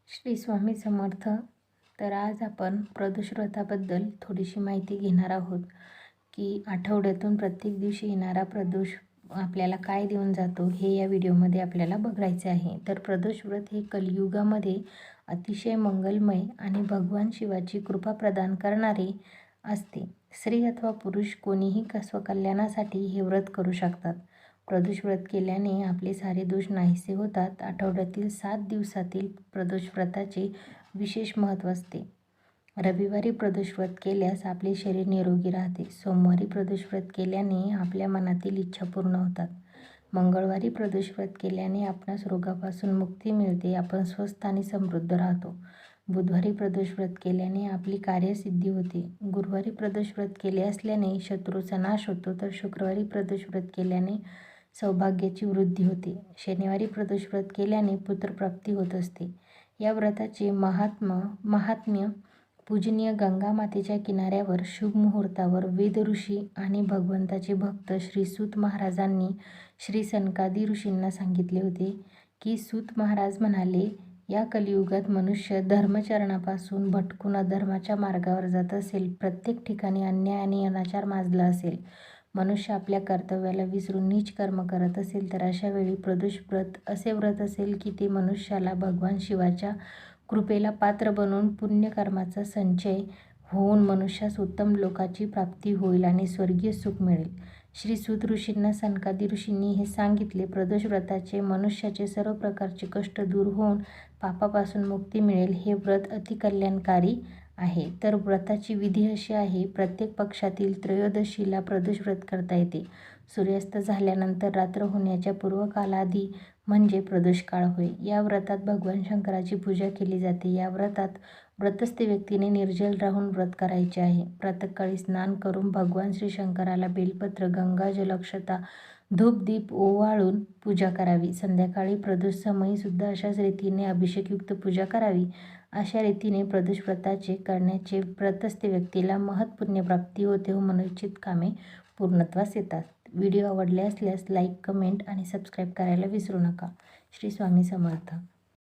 श्री स्वामी समर्थ. तर आज आपण प्रदोष व्रताबद्दल थोडीशी माहिती घेणार आहोत की आठवड्यातून प्रत्येक दिवशी येणारा प्रदोष आपल्याला काय देऊन जातो हे या व्हिडिओमध्ये आपल्याला बघायचे आहे. तर प्रदोष व्रत हे कलियुगामध्ये अतिशय मंगलमय आणि भगवान शिवाची कृपा प्रदान करणारे असते. स्त्री अथवा पुरुष कोणीही स्वकल्याणासाठी हे व्रत करू शकतात. प्रदोष व्रत केल्याने आपले सारे दोष नाहीसे होतात. आठवड्यातील 7 दिवसातील प्रदोष व्रताचे विशेष महत्त्व असते. रविवारी प्रदोष व्रत केल्यास आपले शरीर निरोगी राहते. सोमवारी प्रदोष व्रत केल्याने आपल्या मनातील इच्छा पूर्ण होतात. मंगळवारी प्रदोष व्रत केल्याने आपणास रोगापासून मुक्ती मिळते. आपण स्वस्थ आणि समृद्ध राहतो. बुधवारी प्रदोष व्रत केल्याने आपली कार्यसिद्धी होते. गुरुवारी प्रदोष व्रत केले असल्याने शत्रूचा नाश होतो. तर शुक्रवारी प्रदोष व्रत केल्याने सौभाग्याची वृद्धी होते. शनिवारी प्रदोष व्रत केल्याने पुत्रप्राप्ती होत असते. या व्रताचे महात्म्य पूजनीय गंगा मातेच्या किनाऱ्यावर शुभ मुहूर्तावर वेद ऋषी आणि भगवंताचे भक्त श्री सूत महाराजांनी श्री सनकादी ऋषींना सांगितले होते की सूत महाराज म्हणाले, या कलियुगात मनुष्य धर्मचरणापासून भटकून अधर्माच्या मार्गावर जात असेल. प्रत्येक ठिकाणी अन्याय आणि अनाचार माजला असेल. मनुष्य आपल्या कर्तव्याला विसरून नीच कर्म करत असेल. तर अशा वेळी प्रदोष व्रत असे व्रत असेल की ते मनुष्याला भगवान शिवाच्या कृपेला पात्र बनवून पुण्यकर्माचा संचय होऊन मनुष्यास उत्तम लोकाची प्राप्ती होईल आणि स्वर्गीय सुख मिळेल. श्री सूत ऋषींना सनकादी ऋषींनी हे सांगितले. प्रदोष व्रताचे मनुष्याचे सर्व प्रकारचे कष्ट दूर होऊन पापापासून मुक्ती मिळेल. हे व्रत अतिकल्याणकारी आहे. तर व्रताची विधी अशी आहे. प्रत्येक पक्षातील त्रयोदशीला प्रदोष व्रत करता येते. सूर्यास्त झाल्यानंतर रात्र होण्याच्या पूर्वकालाआधी म्हणजे प्रदोष काळ होय. या व्रतात भगवान शंकराची पूजा केली जाते. या व्रतात व्रतस्थ व्यक्तीने निर्जल राहून व्रत करायचे आहे. प्रातःकाळी स्नान करून भगवान श्री शंकराला बेलपत्र, गंगाजल, अक्षता, धूप दीप ओवाळून पूजा करावी. संध्याकाळी प्रदोष समयी सुद्धा अशाच रीतीने अभिषेकयुक्त पूजा करावी. अशा रीतीने प्रदोष व्रताचे करण्याचे व्रतस्थ व्यक्तीला महत्पुण्य प्राप्ती होते व मनोइच्छित कामे पूर्णत्वास येतात. व्हिडिओ आवडले असल्यास लाईक, कमेंट आणि सबस्क्राईब करायला विसरू नका. श्री स्वामी समर्थ.